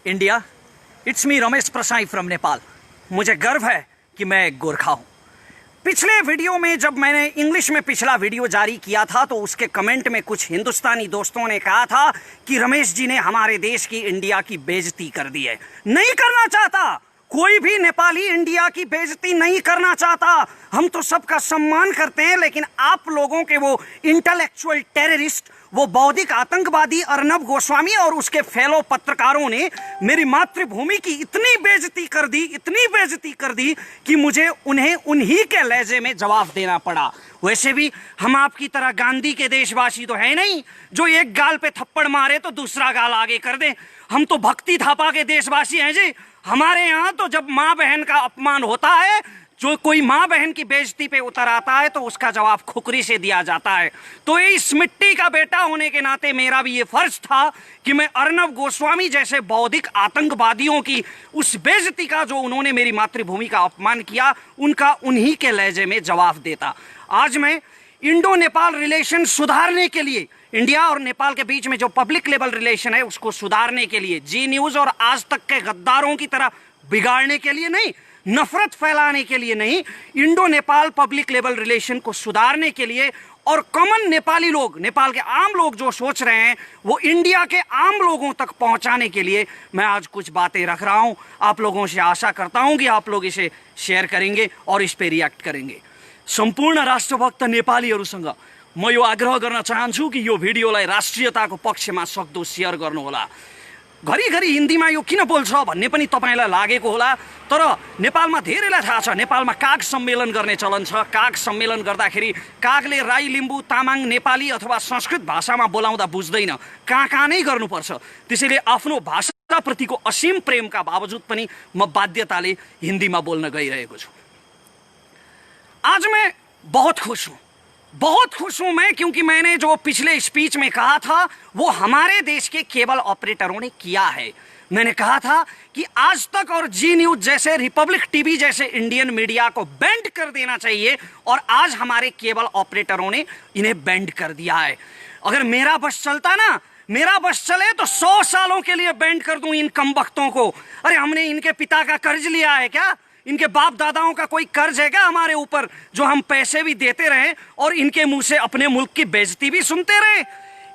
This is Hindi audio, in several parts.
India, it's me Ramesh Prasai from Nepal. मुझे गर्व है कि मैं एक गोरखा हूँ। पिछले वीडियो में जब मैंने इंग्लिश में पिछला वीडियो जारी किया था तो उसके कमेंट में कुछ हिंदुस्तानी दोस्तों ने कहा था कि रमेश जी ने हमारे देश की, इंडिया की बेइज्जती कर दी है। नहीं करना चाहता, कोई भी नेपाली इंडिया की बेइज्जती नहीं करना चाहता। हम तो सबका सम्मान करते हैं, लेकिन आप लोगों के वो इंटेलेक्चुअल टेररिस्ट, वो बौद्धिक आतंकवादी अर्नब गोस्वामी और उसके फेलो पत्रकारों ने मेरी मातृभूमि की इतनी बेइज्जती कर दी कि मुझे उन्हें उन्हीं के लहजे में जवाब देना पड़ा। वैसे भी हम आपकी तरह गांधी के देशवासी तो है नहीं जो एक गाल पे थप्पड़ मारे तो दूसरा गाल आगे कर दे। हम तो भक्ति थापा के देशवासी हैं जी। हमारे यहाँ तो जब माँ बहन का अपमान होता है, जो कोई माँ बहन की बेइज्जती पे उतर आता है तो उसका जवाब खुकरी से दिया जाता है। तो इस मिट्टी का बेटा होने के नाते मेरा भी ये फर्ज था कि मैं अर्नब गोस्वामी जैसे बौद्धिक आतंकवादियों की उस बेइज्जती का, जो उन्होंने मेरी मातृभूमि का अपमान किया, उनका उन्हीं के लहजे में जवाब देता। आज मैं इंडो नेपाल रिलेशन सुधारने के लिए, इंडिया और नेपाल के बीच में जो पब्लिक लेवल रिलेशन है उसको सुधारने के लिए, जी न्यूज और आज तक के गद्दारों की तरह बिगाड़ने के लिए नहीं, नफरत फैलाने के लिए नहीं, Indo Nepal public level relation को सुधारने के लिए और कॉमन नेपाली लोग, नेपाल के आम लोग जो सोच रहे हैं वो इंडिया के आम लोगों तक पहुंचाने के लिए मैं आज कुछ बातें रख रहा हूं। आप लोगों से आशा करता हूं कि आप लोग इसे शेयर करेंगे और इस पे रिएक्ट करेंगे। सम्पूर्ण राष्ट्रभक्त नेपालीहरूसँग म यो आग्रह गर्न चाहन्छु कि यो भिडियोलाई राष्ट्रियताको पक्षमा सक्दो शेयर गर्नुहोला। घरिघरि हिन्दीमा यो किन बोल्छ भन्ने पनि तपाईलाई लागेको होला, तर नेपालमा धेरैलाई थाहा छ नेपालमा काग सम्मेलन गर्ने चलन छ। काग सम्मेलन गर्दाखेरि कागले राई, लिम्बू, तामाङ, नेपाली अथवा संस्कृत भाषामा बोलाउँदा बुझ्दैन, कहाँ नै गर्नुपर्छ। त्यसैले आफ्नो भाषाप्रतिको असीम प्रेमका बावजुद पनि म बाध्यताले हिन्दीमा बोल्न गइरहेको छु। आज मैं बहुत खुश हूं मैं, क्योंकि मैंने जो पिछले स्पीच में कहा था वो हमारे देश के केबल ऑपरेटरों ने किया है। मैंने कहा था कि आज तक और जी न्यूज जैसे, रिपब्लिक टीवी जैसे इंडियन मीडिया को बैंड कर देना चाहिए, और आज हमारे केबल ऑपरेटरों ने इन्हें बैंड कर दिया है। अगर मेरा बस चलता ना, मेरा बस चले तो 100 सालों के लिए बैंड कर दूं इन कमबख्तों को। अरे हमने इनके पिता का कर्ज लिया है क्या? इनके बाप दादाओं का कोई कर्ज है क्या हमारे ऊपर, जो हम पैसे भी देते रहे और इनके मुंह से अपने मुल्क की बेइज्जती भी सुनते रहे?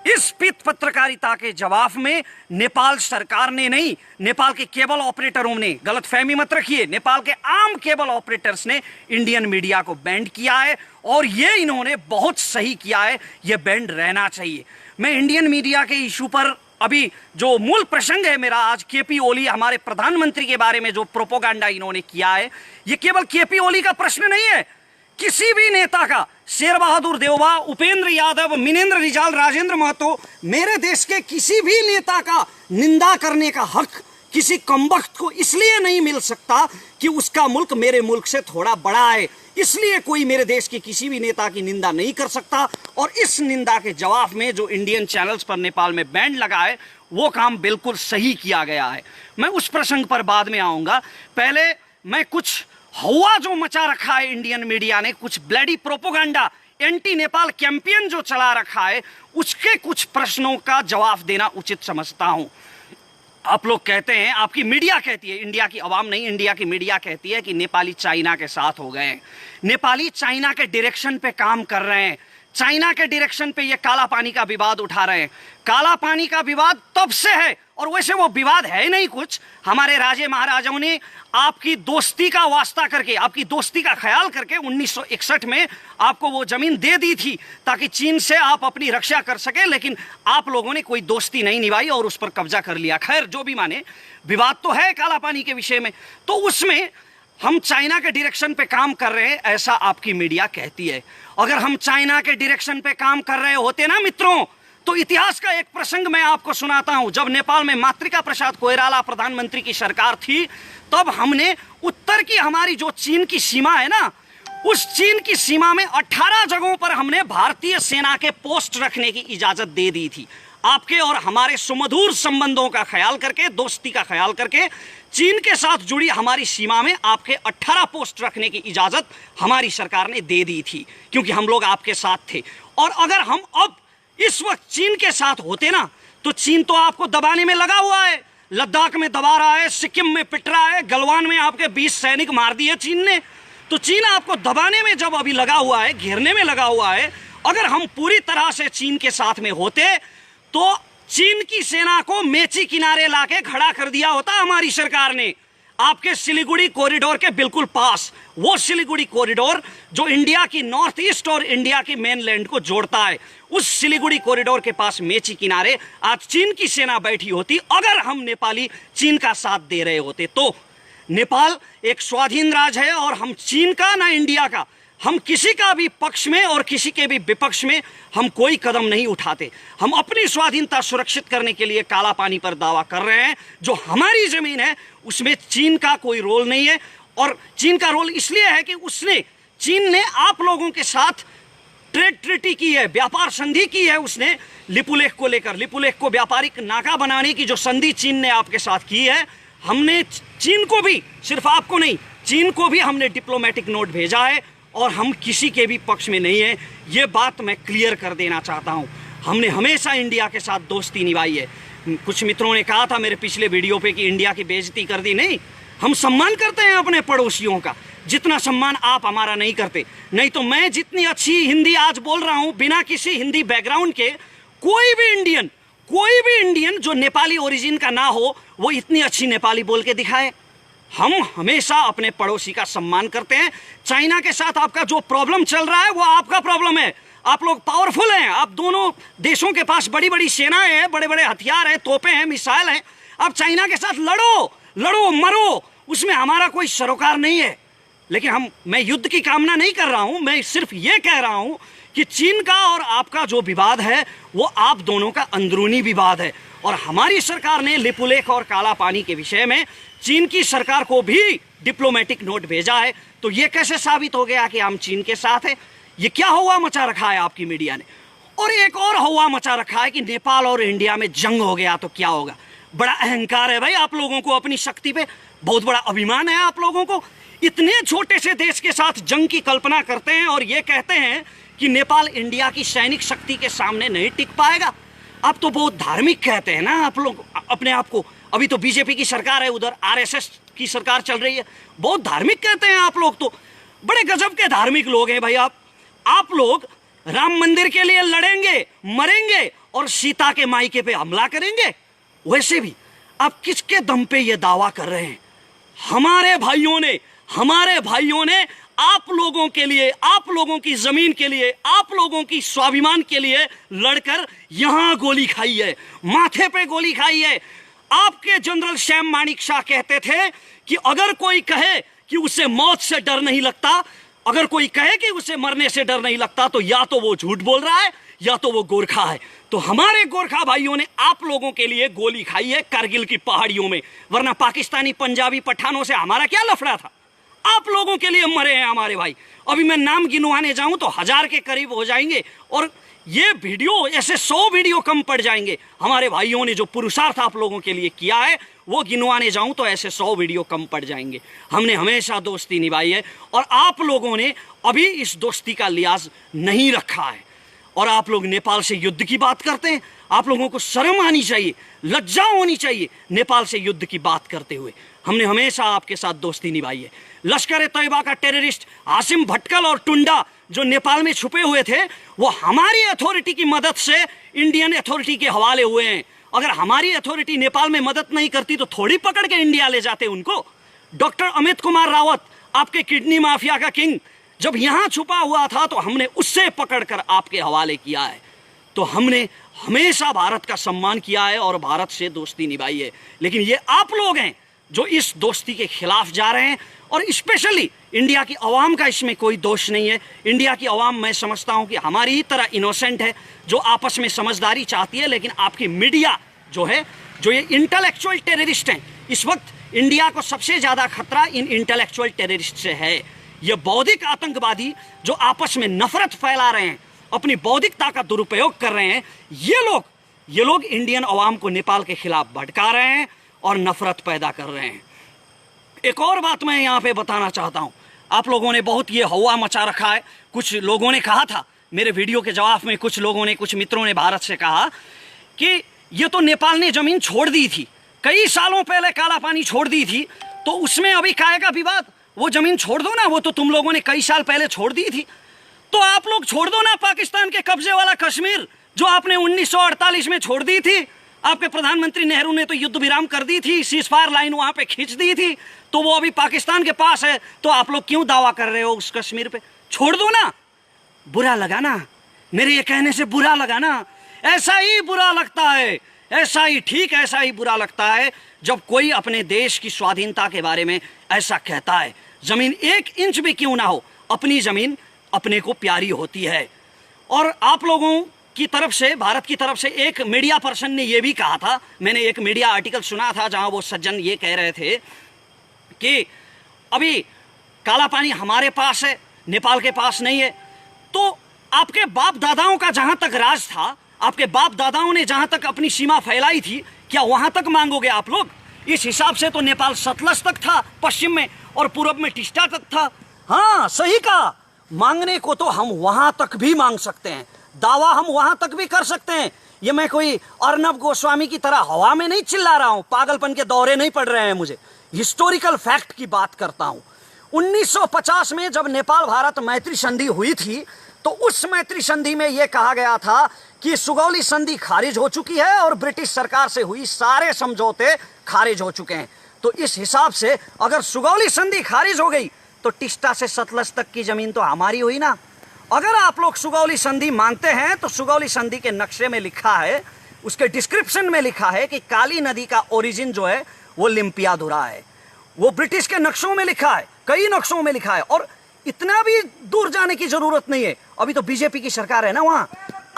इस पित पत्रकारिता के जवाब में नेपाल सरकार ने नहीं, नेपाल के केबल ऑपरेटरों ने, गलतफहमी मत रखिए, नेपाल के आम केबल ऑपरेटर्स ने इंडियन मीडिया को बैंड किया है, और ये इन्होंने बहुत सही किया है। ये बैंड रहना चाहिए। मैं इंडियन मीडिया के इशू पर, अभी जो मूल प्रसंग है मेरा आज, केपी ओली, हमारे प्रधानमंत्री के बारे में जो प्रोपोगंडा इन्होंने किया है, ये केवल केपी ओली का प्रश्न नहीं है। किसी भी नेता का, शेर बहादुर देववा, उपेंद्र यादव, मिनेंद्र रिजाल, राजेंद्र महतो, मेरे देश के किसी भी नेता का निंदा करने का हक किसी कमबख्त को इसलिए नहीं मिल सकता कि उसका मुल्क मेरे मुल्क से थोड़ा बड़ा है। इसलिए कोई मेरे देश के किसी भी नेता की निंदा नहीं कर सकता। और इस निंदा के जवाब में जो इंडियन चैनल्स पर नेपाल में बैंड लगा है, वो काम बिल्कुल सही किया गया है। मैं उस प्रसंग पर बाद में आऊंगा। पहले मैं कुछ हवा जो मचा रखा है इंडियन मीडिया ने, कुछ bloody propaganda, anti Nepal campaign जो चला रखा है, उसके कुछ प्रश्नों का जवाब देना उचित समझता हूं। आप लोग कहते हैं, आपकी मीडिया कहती है, इंडिया की आवाम नहीं, इंडिया की मीडिया कहती है कि नेपाली चाइना के साथ हो गए, नेपाली चाइना के डायरेक्शन पे काम कर रहे हैं, चाइना के डायरेक्शन पे ये काला पानी का विवाद उठा रहे हैं। काला पानी का विवाद तब से है, और वैसे वो विवाद है नहीं कुछ। हमारे राजे महाराजाओं ने आपकी दोस्ती का वास्ता करके, आपकी दोस्ती का ख्याल करके 1961 में आपको वो जमीन दे दी थी ताकि चीन से आप अपनी रक्षा कर सके, लेकिन आप लोगों ने कोई दोस्ती नहीं निभाई और उस पर कब्जा कर लिया। खैर, जो भी माने, विवाद तो है काला पानी के विषय में, तो उसमें हम चाइना के डायरेक्शन पे काम कर रहे हैं, ऐसा आपकी मीडिया कहती है। अगर हम चाइना के डायरेक्शन पे काम कर रहे होते ना मित्रों, तो इतिहास का एक प्रसंग मैं आपको सुनाता हूं। जब नेपाल में मातृका प्रसाद कोइराला प्रधानमंत्री की सरकार थी, तब हमने उत्तर की हमारी जो चीन की सीमा है ना, उस चीन की सीमा में 18 जगहों पर हमने भारतीय सेना के पोस्ट रखने की इजाजत दे दी थी। आपके और हमारे सुमधुर संबंधों का ख्याल करके, दोस्ती का ख्याल करके, चीन के साथ जुड़ी हमारी सीमा में आपके 18 पोस्ट रखने की इजाजत हमारी सरकार ने दे दी थी, क्योंकि हम लोग आपके साथ थे। और अगर हम अब इस वक्त चीन के साथ होते ना, तो चीन तो आपको दबाने में लगा हुआ है। लद्दाख में दबा रहा है, सिक्किम में पिट रहा है, गलवान में आपके 20 सैनिक मार दिए चीन ने। तो चीन आपको दबाने में जब अभी लगा हुआ है, घेरने में लगा हुआ है, अगर हम पूरी तरह से चीन के साथ में होते तो चीन की सेना को मेची किनारे लाके खड़ा कर दिया होता हमारी सरकार ने, आपके सिलीगुड़ी कॉरिडोर के बिल्कुल पास। वो सिलीगुड़ी कॉरिडोर जो इंडिया की नॉर्थ ईस्ट और इंडिया की मेनलैंड को जोड़ता है, उस सिलीगुड़ी कॉरिडोर के पास मेची किनारे आज चीन की सेना बैठी होती। अगर हम नेपाली चीन का साथ दे रहे होते तो नेपाल एक स्वाधीन राज्य है और हम चीन का ना इंडिया का, हम किसी का भी पक्ष में और किसी के भी विपक्ष में हम कोई कदम नहीं उठाते। हम अपनी स्वाधीनता सुरक्षित करने के लिए काला पानी पर दावा कर रहे हैं। जो हमारी जमीन है उसमें चीन का कोई रोल नहीं है, और चीन का रोल इसलिए है कि चीन ने आप लोगों के साथ ट्रेड ट्रीटी की है, व्यापार संधि की है उसने लिपुलेख को लेकर। लिपुलेख को व्यापारिक नाका बनाने की जो संधि चीन ने आपके साथ की है, हमने चीन को भी, सिर्फ आपको नहीं, चीन को भी हमने डिप्लोमेटिक नोट भेजा है और हम किसी के भी पक्ष में नहीं है। ये बात मैं क्लियर कर देना चाहता हूँ। हमने हमेशा इंडिया के साथ दोस्ती निभाई है। कुछ मित्रों ने कहा था मेरे पिछले वीडियो पे कि इंडिया की बेइज्जती कर दी। नहीं, हम सम्मान करते हैं अपने पड़ोसियों का, जितना सम्मान आप हमारा नहीं करते। नहीं तो मैं जितनी अच्छी हिंदी आज बोल रहा हूँ बिना किसी हिंदी बैकग्राउंड के, कोई भी इंडियन जो नेपाली ओरिजिन का ना हो वो इतनी अच्छी नेपाली बोल के दिखाए। हम हमेशा अपने पड़ोसी का सम्मान करते हैं। चाइना के साथ आपका जो प्रॉब्लम चल रहा है वो आपका प्रॉब्लम है। आप लोग पावरफुल हैं, आप दोनों देशों के पास बड़ी बड़ी सेनाएं हैं, बड़े बड़े हथियार हैं, तोपें हैं, मिसाइल हैं। आप चाइना के साथ लड़ो मरो, उसमें हमारा कोई सरोकार नहीं है। लेकिन मैं युद्ध की कामना नहीं कर रहा हूं, मैं सिर्फ ये कह रहा हूं कि चीन का और आपका जो विवाद है वो आप दोनों का अंदरूनी विवाद है। और हमारी सरकार ने लिपुलेख और काला पानी के विषय में चीन की सरकार को भी डिप्लोमेटिक नोट भेजा है। तो ये कैसे साबित हो गया कि हम चीन के साथ हैं? ये क्या हुआ मचा रखा है आपकी मीडिया ने? और एक और हुआ मचा रखा है कि नेपाल और इंडिया में जंग हो गया तो क्या होगा। बड़ा अहंकार है भाई आप लोगों को अपनी शक्ति पे, बहुत बड़ा अभिमान है आप लोगों को। इतने छोटे से देश के साथ जंग की कल्पना करते हैं और ये कहते हैं कि नेपाल इंडिया की सैनिक शक्ति के सामने नहीं टिक पाएगा। आप तो बहुत धार्मिक कहते हैं ना आप लोग अपने आप को। अभी तो बीजेपी की सरकार है, उधर आरएसएस की सरकार चल रही है, बहुत धार्मिक कहते हैं आप लोग। तो बड़े गजब के धार्मिक लोग हैं भाई आप लोग राम मंदिर के लिए लड़ेंगे, मरेंगे और सीता के मायके पे हमला करेंगे। वैसे भी आप किसके दम पे ये दावा कर रहे हैं? हमारे भाइयों ने आप लोगों के लिए, आप लोगों की जमीन के लिए, आप लोगों की स्वाभिमान के लिए लड़कर यहां गोली खाई है, माथे पे गोली खाई है। आपके जनरल सैम मानेकशॉ कहते थे कि अगर कोई कहे कि उसे मौत से डर नहीं लगता, अगर कोई कहे कि उसे मरने से डर नहीं लगता, तो या तो वो झूठ बोल रहा है या तो वो गोरखा है। तो हमारे गोरखा भाइयों ने आप लोगों के लिए गोली खाई है कारगिल की पहाड़ियों में, वरना पाकिस्तानी पंजाबी पठानों से हमारा क्या लफड़ा था? आप लोगों के लिए मरे हैं हमारे भाई। अभी मैं नाम गिनवाने जाऊं तो 1000 के करीब हो जाएंगे और ये वीडियो ऐसे 100 वीडियो कम पड़ जाएंगे। हमारे भाइयों ने जो पुरुषार्थ आप लोगों के लिए किया है वो गिनवाने जाऊं तो ऐसे 100 वीडियो कम पड़ जाएंगे। हमने हमेशा दोस्ती निभाई है और आप लोगों ने अभी इस दोस्ती का लिहाज नहीं रखा है। और आप लोग नेपाल से युद्ध की बात करते हैं। आप लोगों को शर्म आनी चाहिए, लज्जा होनी चाहिए नेपाल से युद्ध की बात करते हुए। हमने हमेशा आपके साथ दोस्ती निभाई है। लश्कर ए तैयबा का टेररिस्ट हाशिम भटकल और टुंडा जो नेपाल में छुपे हुए थे, वो हमारी अथॉरिटी की मदद से इंडियन अथॉरिटी के हवाले हुए हैं। अगर हमारी अथॉरिटी नेपाल में मदद नहीं करती तो थोड़ी पकड़ के इंडिया ले जाते उनको। डॉक्टर अमित कुमार रावत, आपके किडनी माफिया का किंग, जब यहां छुपा हुआ था तो हमने उससे पकड़कर आपके हवाले किया है। तो हमने हमेशा भारत का सम्मान किया है और भारत से दोस्ती निभाई है। लेकिन ये आप लोग हैं जो इस दोस्ती के खिलाफ जा रहे हैं। और स्पेशली इंडिया की आवाम का इसमें कोई दोष नहीं है। इंडिया की आवाम, मैं समझता हूं कि हमारी ही तरह इनोसेंट है, जो आपस में समझदारी चाहती है। लेकिन आपकी मीडिया जो है, जो ये इंटेलेक्चुअल टेररिस्ट हैं, इस वक्त इंडिया को सबसे ज्यादा खतरा इन इंटेलेक्चुअल टेररिस्ट से है। ये बौद्धिक आतंकवादी जो आपस में नफरत फैला रहे हैं, अपनी बौद्धिकता का दुरुपयोग कर रहे हैं, ये लोग इंडियन अवाम को नेपाल के खिलाफ भड़का रहे हैं और नफरत पैदा कर रहे हैं। एक और बात मैं यहाँ पे बताना चाहता हूँ। आप लोगों ने बहुत ये हवा मचा रखा है। कुछ लोगों ने कहा था मेरे वीडियो के जवाब में, कुछ मित्रों ने भारत से कहा कि ये तो नेपाल ने जमीन छोड़ दी थी, कई सालों पहले काला पानी छोड़ दी थी, तो उसमें अभी काहे का विवाद? वो जमीन छोड़ दो ना, वो तो तुम लोगों ने कई साल पहले छोड़ दी थी। तो आप लोग छोड़ दो ना पाकिस्तान के कब्जे वाला कश्मीर, जो आपने 1948 में छोड़ दी थी। आपके प्रधानमंत्री नेहरू ने तो युद्ध विराम कर दी थी, सीजफायर लाइन वहां पे खींच दी थी, तो वो अभी पाकिस्तान के पास है। तो आप लोग क्यों दावा कर रहे हो उस कश्मीर पे? छोड़ दो ना। बुरा लगा ना? मेरे ये कहने से बुरा लगा ना? ऐसा ही बुरा लगता है, ऐसा ही, ठीक ऐसा ही बुरा लगता है जब कोई अपने देश की स्वाधीनता के बारे में ऐसा कहता है। जमीन 1 इंच भी क्यों ना हो, अपनी जमीन अपने को प्यारी होती है। और आप लोगों की तरफ से, भारत की तरफ से एक मीडिया पर्सन ने यह भी कहा था, मैंने एक मीडिया आर्टिकल सुना था जहां वो सज्जन ये कह रहे थे कि अभी काला पानी हमारे पास है, नेपाल के पास नहीं है। तो आपके बाप दादाओं का जहां तक राज था, आपके बाप दादाओं ने जहां तक अपनी सीमा फैलाई थी, क्या वहां तक मांगोगे आप लोग? इस हिसाब से तो नेपाल सतलज तक था पश्चिम में, और पूरब में टिस्टा तक था। हाँ, सही कहा। मांगने को तो हम वहां तक भी मांग सकते हैं, दावा हम वहां तक भी कर सकते हैं। ये मैं कोई अर्नब गोस्वामी की तरह हवा में नहीं चिल्ला रहा हूं, पागलपन के दौरे नहीं पड़ रहे हैं मुझे, हिस्टोरिकल फैक्ट की बात करता हूं। 1950 में जब नेपाल भारत मैत्री संधि हुई थी, तो उस मैत्री संधि में यह कहा गया था कि सुगौली संधि खारिज हो चुकी है और ब्रिटिश सरकार से हुई सारे समझौते खारिज हो चुके हैं। तो इस हिसाब से अगर सुगौली संधि खारिज हो गई तो टिस्टा से सतलज तक की जमीन तो हमारी हुई ना। अगर आप लोग सुगौली संधि मानते हैं तो सुगौली संधि के नक्शे में लिखा है, उसके डिस्क्रिप्शन में लिखा है कि काली नदी का ओरिजिन जो है वो लिम्पियाधुरा है। वो ब्रिटिश के नक्शों में लिखा है, कई नक्शों में लिखा है। और इतना भी दूर जाने की जरूरत नहीं है, अभी तो बीजेपी की सरकार है ना वहां।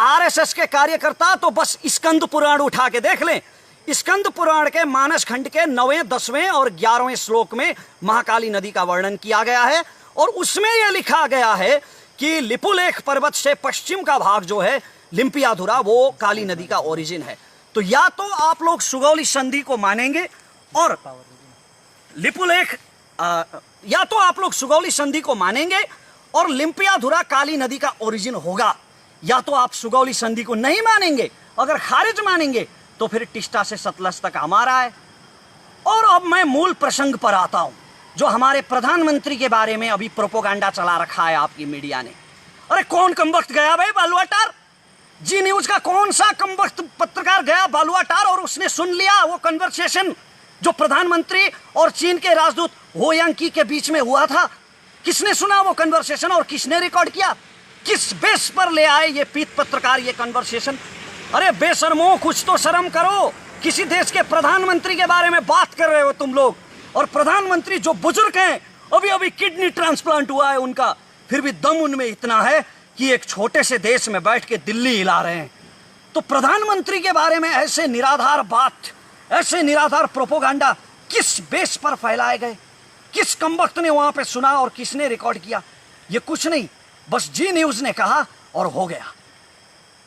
आरएसएस के कार्यकर्ता तो बस स्कंद पुराण उठा के देख लें। स्कंद पुराण के मानस खंड के 9वें, 10वें और 11वें श्लोक में महाकाली नदी का वर्णन किया गया है, और उसमें यह लिखा गया है कि लिपुलेख पर्वत से पश्चिम का भाग जो है लिम्पियाधुरा, वो काली नदी का ओरिजिन है। तो या तो आप लोग सुगौली संधि को मानेंगे और लिपुलेख, या तो आप लोग सुगौली संधि को मानेंगे और लिम्पियाधुरा काली नदी का ओरिजिन होगा, या तो आप सुगौली संधि को नहीं मानेंगे। अगर खारिज मानेंगे तो फिर टिस्टा से सतलज तक हमारा है। और अब मैं मूल प्रसंग पर आता हूं, जो हमारे प्रधानमंत्री के बारे में अभी प्रोपोगंडा चला रखा है आपकी मीडिया ने। अरे कौन कमबख्त गया भाई बालुआटार? जी न्यूज का कौन सा कमबख्त पत्रकार गया बालुआटार और उसने सुन लिया वो कन्वर्सेशन जो प्रधानमंत्री और चीन के राजदूत हो यांकी के बीच में हुआ था? किसने सुना वो कन्वर्सेशन और किसने रिकॉर्ड किया? किस बेस पर ले आए ये पीत पत्रकार ये कन्वर्सेशन? अरे बेशर्मो, कुछ तो शर्म करो। किसी देश के प्रधानमंत्री के बारे में बात कर रहे हो तुम लोग, और प्रधानमंत्री जो बुजुर्ग हैं, अभी अभी किडनी ट्रांसप्लांट हुआ है उनका, फिर भी दम उनमें इतना है कि एक छोटे से देश में बैठ के दिल्ली हिला रहे हैं। तो प्रधानमंत्री के बारे में ऐसे निराधार बात, ऐसे निराधार प्रोपोगंडा किस बेस पर फैलाए गए? किस कमबख्त ने वहां पे सुना और किसने रिकॉर्ड किया? ये कुछ नहीं, बस जी न्यूज ने कहा और हो गया।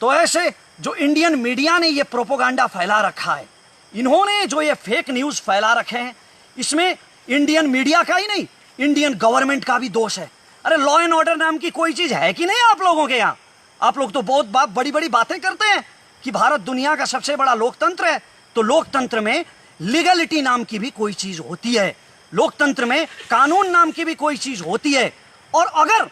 तो ऐसे जो इंडियन मीडिया ने ये प्रोपोगंडा फैला रखा है, इन्होंने जो ये फेक न्यूज फैला रखे हैं, इसमें इंडियन मीडिया का ही नहीं, इंडियन गवर्नमेंट का भी दोष है। अरे लॉ एंड ऑर्डर नाम की कोई चीज है कि नहीं आप लोगों के यहाँ? आप लोग तो बहुत बड़ी बड़ी बातें करते हैं कि भारत दुनिया का सबसे बड़ा लोकतंत्र है। तो लोकतंत्र में लीगलिटी नाम की भी कोई चीज होती है, लोकतंत्र में कानून नाम की भी कोई चीज होती है। और अगर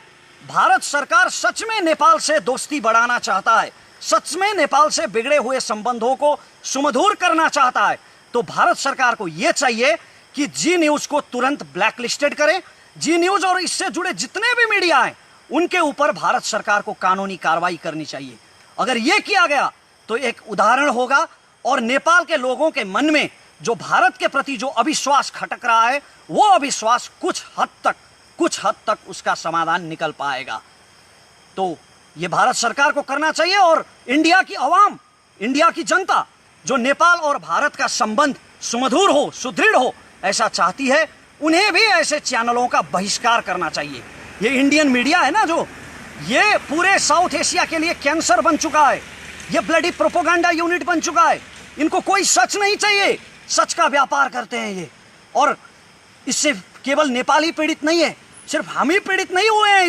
भारत सरकार सच में नेपाल से दोस्ती बढ़ाना चाहता है, सच में नेपाल से बिगड़े हुए संबंधों को सुमधुर करना चाहता है, तो भारत सरकार को यह चाहिए कि जी न्यूज को तुरंत ब्लैकलिस्टेड करें। जी न्यूज और इससे जुड़े जितने भी मीडिया हैं, उनके ऊपर भारत सरकार को कानूनी कार्रवाई करनी चाहिए। अगर यह किया गया तो एक उदाहरण होगा, और नेपाल के लोगों के मन में जो भारत के प्रति जो अविश्वास खटक रहा है, वो अविश्वास कुछ हद तक उसका समाधान निकल पाएगा। तो ये भारत सरकार को करना चाहिए, और इंडिया की आवाम, इंडिया की जनता जो नेपाल और भारत का संबंध सुमधुर हो, सुदृढ़ हो, ऐसा चाहती है, उन्हें भी ऐसे चैनलों का बहिष्कार करना चाहिए। ये इंडियन मीडिया है ना, जो ये पूरे साउथ एशिया के लिए कैंसर बन चुका है, ये ब्लडी प्रोपोगंडा यूनिट बन चुका है। इनको कोई सच नहीं चाहिए, सच का व्यापार करते हैं ये। और इससे केवल नेपाल ही पीड़ित नहीं है, सिर्फ हम ही पीड़ित नहीं हुए हैं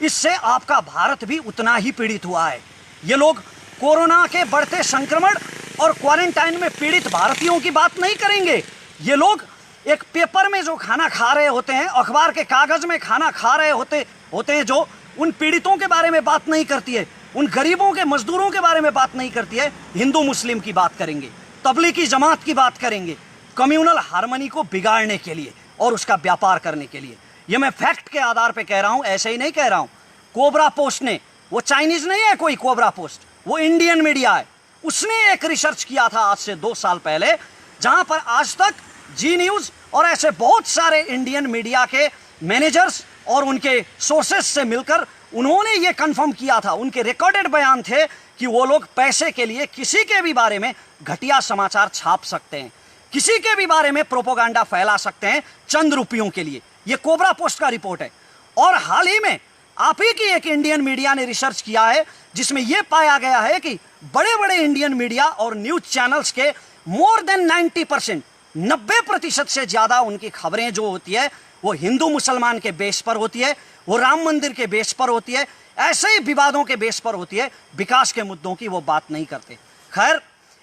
इससे आपका भारत भी उतना ही पीड़ित हुआ है। ये लोग कोरोना के बढ़ते संक्रमण और क्वारंटाइन में पीड़ित भारतीयों की बात नहीं करेंगे। ये लोग एक पेपर में जो खाना खा रहे होते हैं, अखबार के कागज में खाना खा रहे होते हैं, जो उन पीड़ितों के बारे में बात नहीं करती है, उन गरीबों के मजदूरों के बारे में बात नहीं करती है। हिंदू मुस्लिम की बात करेंगे, तबलीगी जमात की बात करेंगे, कम्युनल हार्मनी को बिगाड़ने के लिए और उसका व्यापार करने के लिए। ये मैं फैक्ट के आधार पे कह रहा हूं, ऐसे ही नहीं कह रहा हूं। कोबरा पोस्ट ने, वो चाइनीज नहीं है कोई कोबरा पोस्ट, वो इंडियन मीडिया है, उसने एक रिसर्च किया था आज से 2 साल पहले, जहां पर आज तक जी न्यूज और ऐसे बहुत सारे इंडियन मीडिया के मैनेजर्स और उनके सोर्सेस से मिलकर उन्होंने ये कंफर्म किया था, उनके रिकॉर्डेड बयान थे कि वो लोग पैसे के लिए किसी के भी बारे में घटिया समाचार छाप सकते हैं, किसी के भी बारे में प्रोपोगंडा फैला सकते हैं चंद रुपयों के लिए। ये कोबरा पोस्ट का रिपोर्ट है। और हाल ही में आप ही की एक इंडियन मीडिया ने रिसर्च किया है, जिसमें यह पाया गया है कि बड़े बड़े इंडियन मीडिया और न्यूज चैनल्स के मोर देन 90%, 90% से ज्यादा उनकी खबरें जो होती है वो हिंदू मुसलमान के बेस पर होती है, वो राम मंदिर के बेस पर होती है, ऐसे ही विवादों के बेस पर होती है, विकास के मुद्दों की वो बात नहीं करते। खैर,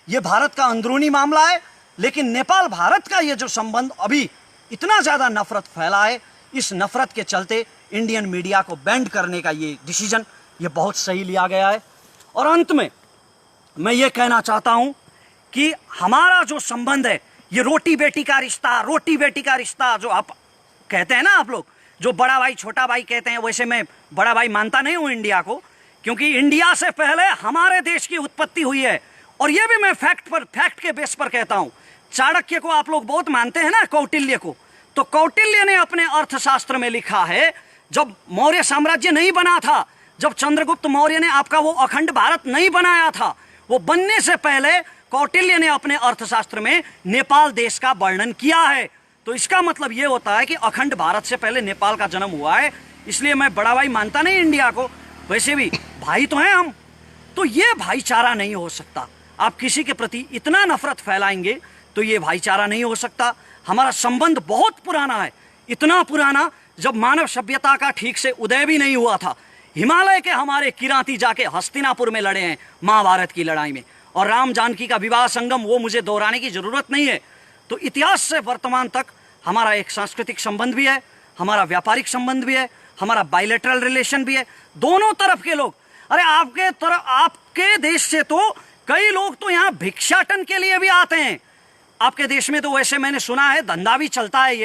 ये भारत का अंदरूनी मामला है, लेकिन नेपाल भारत का ये जो संबंध अभी इतना ज्यादा नफरत फैला है, इस नफरत के चलते इंडियन मीडिया को बैंड करने का ये डिसीजन ये बहुत सही लिया गया है। और अंत में मैं ये कहना चाहता हूं कि हमारा जो संबंध है, ये रोटी बेटी का रिश्ता, रोटी बेटी का रिश्ता जो आप कहते हैं ना, आप लोग जो बड़ा भाई छोटा भाई कहते हैं, वैसे मैं बड़ा भाई मानता नहीं हूं इंडिया को, क्योंकि इंडिया से पहले हमारे देश की उत्पत्ति हुई है। और ये भी मैं फैक्ट के बेस पर कहता हूं। चाणक्य को आप लोग बहुत मानते हैं ना, कौटिल्य को, तो कौटिल्य ने अपने अर्थशास्त्र में लिखा है, जब मौर्य साम्राज्य नहीं बना था, जब चंद्रगुप्त मौर्य ने आपका वो अखंड भारत नहीं बनाया था, वो बनने से पहले कौटिल्य ने अपने अर्थशास्त्र में नेपाल देश का वर्णन किया है। तो इसका मतलब ये होता है कि अखंड भारत से पहले नेपाल का जन्म हुआ है। इसलिए मैं बड़ा भाई मानता नहीं इंडिया को, वैसे भी भाई तो हैं हम। तो ये भाईचारा नहीं हो सकता। आप किसी के प्रति इतना नफरत फैलाएंगे तो ये भाईचारा नहीं हो सकता। हमारा संबंध बहुत पुराना है, इतना पुराना जब मानव सभ्यता का ठीक से उदय भी नहीं हुआ था। हिमालय के हमारे किराती जाके हस्तिनापुर में लड़े हैं महाभारत की लड़ाई में, और राम जानकी का विवाह संगम, वो मुझे दोहराने की जरूरत नहीं है। तो इतिहास से वर्तमान तक हमारा एक सांस्कृतिक संबंध भी है, हमारा व्यापारिक संबंध भी है, हमारा बायलैटरल रिलेशन भी है। दोनों तरफ के लोग, अरे आपके देश से तो कई लोग तो यहाँ भिक्षाटन के लिए भी आते हैं। आपके देश में तो वैसे मैंने सुना है धंधा भी चलता है,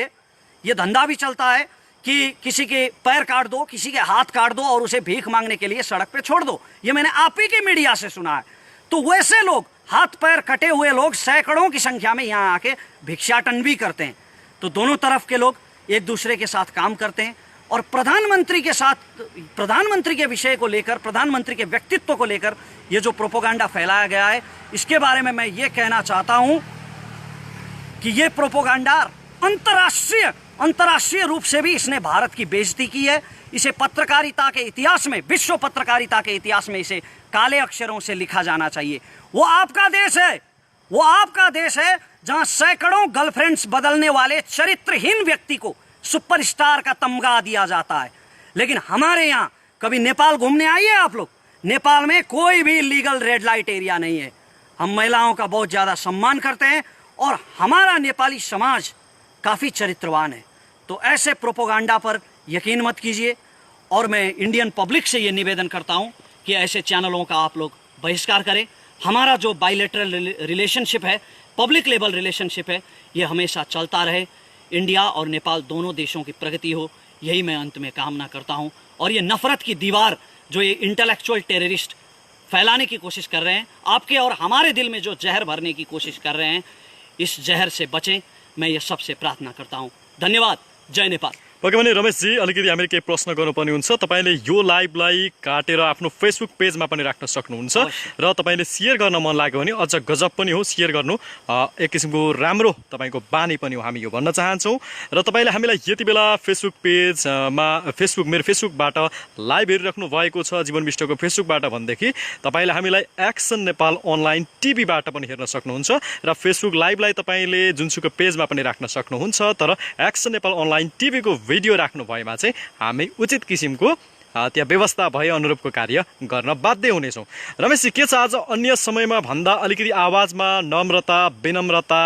ये धंधा भी चलता है कि किसी के पैर काट दो, किसी के हाथ काट दो और उसे भीख मांगने के लिए सड़क पे छोड़ दो। ये मैंने आप ही के मीडिया से सुना है। तो वैसे लोग, हाथ पैर कटे हुए लोग सैकड़ों की संख्या में यहाँ आके भिक्षाटन भी करते हैं। तो दोनों तरफ के लोग एक दूसरे के साथ काम करते हैं। और प्रधानमंत्री के साथ, प्रधानमंत्री के विषय को लेकर, प्रधानमंत्री के व्यक्तित्व को लेकर ये जो प्रोपोगंडा फैलाया गया है, इसके बारे में मैं ये कहना चाहता हूं कि ये प्रोपोगंडा अंतर्राष्ट्रीय रूप से भी इसने भारत की बेइज्जती की है। इसे पत्रकारिता के इतिहास में, विश्व पत्रकारिता के इतिहास में इसे काले अक्षरों से लिखा जाना चाहिए। वो आपका देश है, वो आपका देश है जहां सैकड़ों गर्लफ्रेंड्स बदलने वाले चरित्रहीन व्यक्ति को सुपरस्टार का तमगा दिया जाता है। लेकिन हमारे यहाँ कभी नेपाल घूमने आइए आप लोग, नेपाल में कोई भी लीगल रेड लाइट एरिया नहीं है। हम महिलाओं का बहुत ज्यादा सम्मान करते हैं और हमारा नेपाली समाज काफी चरित्रवान है। तो ऐसे प्रोपोगंडा पर यकीन मत कीजिए। और मैं इंडियन पब्लिक से ये निवेदन करता हूं कि ऐसे चैनलों का आप लोग बहिष्कार करें। हमारा जो बायलैटरल रिलेशनशिप है, पब्लिक लेवल रिलेशनशिप है, ये हमेशा चलता रहे। इंडिया और नेपाल दोनों देशों की प्रगति हो, यही मैं अंत में कामना करता हूं। और ये नफरत की दीवार जो ये इंटेलेक्चुअल टेररिस्ट फैलाने की कोशिश कर रहे हैं, आपके और हमारे दिल में जो जहर भरने की कोशिश कर रहे हैं, इस जहर से बचें, मैं ये सबसे प्रार्थना करता हूं। धन्यवाद। जय नेपाल। पक्कै पनि रमेशजी, अलिकति हामीले केही प्रश्न गर्नुपर्ने हुन्छ। तपाईँले यो लाइभलाई काटेर आफ्नो फेसबुक पेजमा पनि राख्न सक्नुहुन्छ र तपाईँले सेयर गर्न मन लाग्यो भने अझ गजब पनि हो, सेयर गर्नु एक किसिमको राम्रो तपाईँको बानी पनि हो, हामी यो भन्न चाहन्छौँ। र तपाईँले हामीलाई यति बेला फेसबुक पेजमा मेरो फेसबुकबाट लाइभ हेरिराख्नु भएको छ, जीवन विष्टको फेसबुकबाट भनेदेखि तपाईँले हामीलाई एक्सन नेपाल अनलाइन टिभीबाट पनि हेर्न सक्नुहुन्छ र फेसबुक लाइभलाई तपाईँले जुनसुकै पेजमा पनि राख्न सक्नुहुन्छ। तर एक्सन नेपाल अनलाइन टिभीको भिडियो राख्नु भएमा चाहिँ हामी उचित किसिमको त्यहाँ व्यवस्था भए अनुरूपको कार्य गर्न बाध्य हुनेछौँ। रमेशजी, के छ आज अन्य समयमा भन्दा अलिकति आवाजमा नम्रता विनम्रता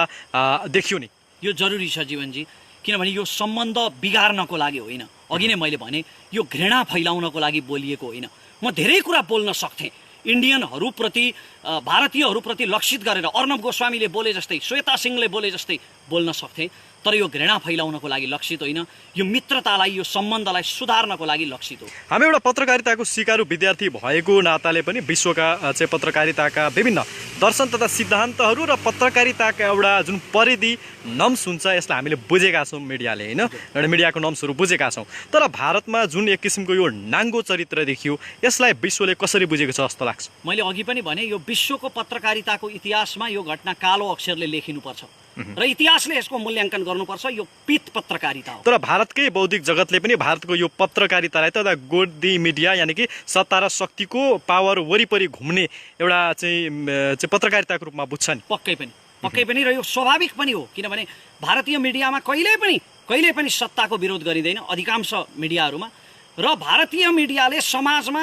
देखियो नि? यो जरुरी छ जीवनजी, किनभने यो सम्बन्ध बिगार्नको लागि होइन। अघि नै मैले भने यो घृणा फैलाउनको लागि बोलिएको होइन। म धेरै कुरा बोल्न सक्थेँ, इन्डियनहरूप्रति भारतीयहरूप्रति लक्षित गरेर अर्णव गोस्वामीले बोले जस्तै, श्वेता सिंहले बोले जस्तै बोल्न सक्थेँ, तर यो घृणा फैलाउनको लागि लक्षित होइन। यो मित्रतालाई, यो सम्बन्धलाई सुधार्नको लागि लक्षित हो। हामी एउटा पत्रकारिताको सिकारु विद्यार्थी भएको नाताले पनि विश्वका चाहिँ पत्रकारिताका विभिन्न दर्शन तथा सिद्धान्तहरू र पत्रकारिताका एउटा जुन परिधि नम्स हुन्छ यसलाई हामीले बुझेका छौँ, मिडियाले होइन, एउटा मिडियाको नम्सहरू बुझेका छौँ। तर भारतमा जुन एक किसिमको यो नाङ्गो चरित्र देखियो यसलाई विश्वले कसरी बुझेको छ जस्तो लाग्छ? मैले अघि पनि भने यो विश्वको पत्रकारिताको इतिहासमा यो घटना कालो अक्षरले लेखिनुपर्छ र इतिहासले यसको मूल्याङ्कन गर्नुपर्छ। यो पित पत्रकारिता हो। तर भारतकै बौद्धिक जगतले पनि भारतको यो पत्रकारितालाई त गोदी मिडिया यानि कि सत्ता र शक्तिको पावर वरिपरि घुम्ने एउटा चाहिँ पत्रकारिताको रूपमा बुझ्छ नि? पक्कै पनि र यो स्वाभाविक पनि हो, किनभने भारतीय मिडियामा कहिल्यै पनि सत्ताको विरोध गरिँदैन अधिकांश मिडियाहरूमा। र भारतीय मिडियाले समाजमा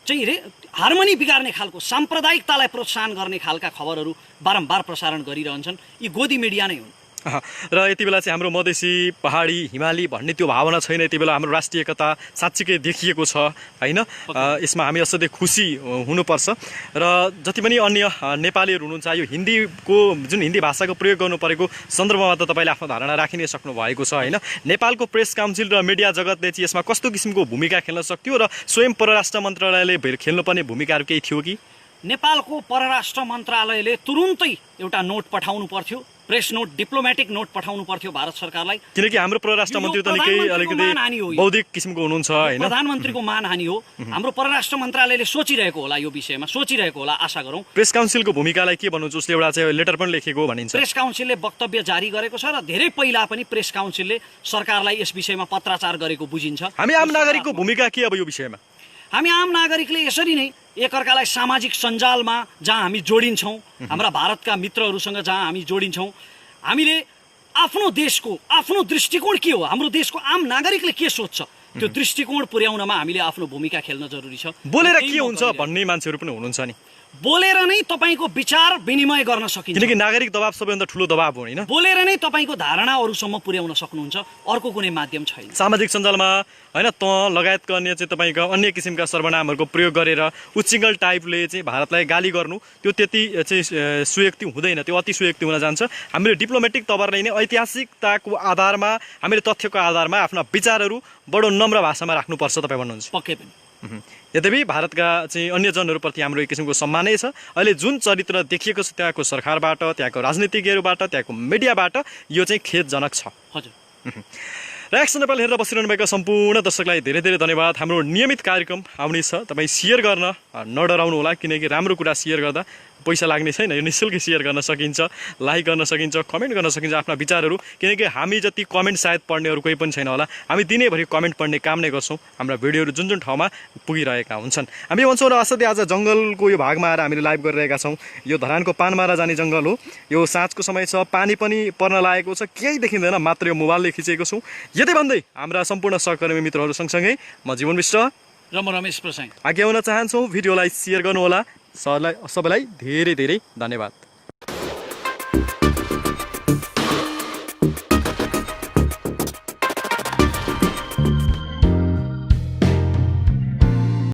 चाहिँ हार्मोनी बिगार्ने खालको, साम्प्रदायिकतालाई प्रोत्साहन गर्ने खालका खबरहरू बारम्बार प्रसारण गरिरहन्छन्। यी गोदी मिडिया नै हुन्। र यति बेला चाहिँ हाम्रो मधेसी पहाडी हिमाली भन्ने त्यो भावना छैन। यति बेला हाम्रो राष्ट्रिय एकता साँच्चीकै देखिएको छ होइन। यसमा हामी असाध्यै खुसी हुनुपर्छ। र जति पनि अन्य नेपालीहरू हुनुहुन्छ, यो हिन्दीको जुन हिन्दी भाषाको प्रयोग गर्नु परेको सन्दर्भमा त तपाईँले आफ्नो धारणा राखि नै सक्नु भएको छ होइन। नेपालको प्रेस काउन्सिल र मिडिया जगतले चाहिँ यसमा कस्तो किसिमको भूमिका खेल्न सक्थ्यो र स्वयं परराष्ट्र मन्त्रालयले खेल्नुपर्ने भूमिकाहरू केही थियो कि? नेपालको परराष्ट्र मन्त्रालयले तुरुन्तै एउटा नोट पठाउनु पर्थ्यो, प्रेस नोट, डिप्लोमेटिक नोट पठाउनु पर्थ्यो भारत सरकारलाई, किनकि हाम्रो परराष्ट्र मन्त्री त निकै अलिकति बौद्धिक किसिमको हुनुहुन्छ होइन। प्रधानमन्त्रीको मानहानि हो। हाम्रो परराष्ट्र मन्त्रालयले सोचिरहेको होला, यो विषयमा सोचिरहेको होला, आशा गरौँ। प्रेस काउन्सिलको भूमिकालाई के भन्नुहुन्छ? उसले एउटा चाहिँ लेटर पनि लेखेको भनिन्छ। प्रेस काउन्सिलले वक्तव्य जारी गरेको छ र धेरै पहिला पनि प्रेस काउन्सिलले सरकारलाई यस विषयमा पत्राचार गरेको बुझिन्छ। हामी आम नागरिकको भूमिका के अब यो विषयमा? हामी आम नागरिकले यसरी नै एकअर्कालाई सामाजिक सञ्जालमा जहाँ हामी जोडिन्छौँ, हाम्रा भारतका मित्रहरूसँग जहाँ हामी जोडिन्छौँ, हामीले आफ्नो देशको आफ्नो दृष्टिकोण के हो, हाम्रो देशको आम नागरिकले के सोच्छ, त्यो दृष्टिकोण पुर्याउनमा हामीले आफ्नो भूमिका खेल्न जरुरी छ। बोलेर के हुन्छ भन्ने मान्छेहरू पनि हुनुहुन्छ नि। बोलेर नै तपाईँको विचार विनिमय गर्न सकिन्छ, किनकि नागरिक दबाव सबैभन्दा ठुलो दबाव हो होइन। बोलेर नै तपाईँको धारणा अरूसम्म पुर्याउन सक्नुहुन्छ, अर्को कुनै माध्यम छैन। सामाजिक सञ्जालमा होइन त लगायतका अन्य चाहिँ तपाईँका अन्य किसिमका सर्वनामहरूको प्रयोग गरेर उच्चिङ्गल टाइपले चाहिँ भारतलाई गाली गर्नु त्यो त्यति चाहिँ सुयुक्ति हुँदैन, त्यो अति सुयुक्ति हुन जान्छ। हामीले डिप्लोमेटिक तवरले नै ऐतिहासिकताको आधारमा, हामीले तथ्यको आधारमा आफ्ना विचारहरू बडो नम्र भाषामा राख्नुपर्छ तपाईँ भन्नुहुन्छ? पक्कै पनि। यद्यपि भारतका चाहिँ अन्य जनहरूप्रति हाम्रो एक किसिमको सम्मानै छ। अहिले जुन चरित्र देखिएको छ त्यहाँको सरकारबाट, त्यहाँको राजनीतिज्ञहरूबाट, त्यहाँको मिडियाबाट यो चाहिँ खेदजनक छ। हजुर। र एक्सन नेपाल हेरेर बसिरहनु भएका सम्पूर्ण दर्शकलाई धेरै धेरै धन्यवाद। हाम्रो नियमित कार्यक्रम आउने छ, तपाईँ सेयर गर्न नडराउनु होला, किनकि राम्रो कुरा सेयर गर्दा पैसा लाग्ने छैन, यो निःशुल्क सेयर गर्न सकिन्छ, लाइक गर्न सकिन्छ, कमेन्ट गर्न सकिन्छ आफ्ना विचारहरू, किनकि हामी जति कमेन्ट सायद पढ्नेहरू कोही पनि छैन होला। हामी दिनैभरि कमेन्ट पढ्ने काम नै गर्छौँ। हाम्रा भिडियोहरू जुन जुन ठाउँमा पुगिरहेका हुन्छन् हामी भन्छौँ। र असाध्यै आज जङ्गलको यो भागमा आएर हामीले लाइभ गरिरहेका छौँ। यो धरानको पानमारा जाने जङ्गल हो, यो साँझको समय छ, पानी पनि पर्न लागेको छ, केही देखिँदैन, मात्र यो मोबाइलले खिचेको छौँ। यति भन्दै हाम्रा सम्पूर्ण सहकर्मी मित्रहरू सँगसँगै म जीवन विष्ट र म रमेश प्रसाई आज्ञा हुन चाहन्छौँ। भिडियोलाई सेयर गर्नुहोला। सबैलाई धेरै धेरै धन्यवाद।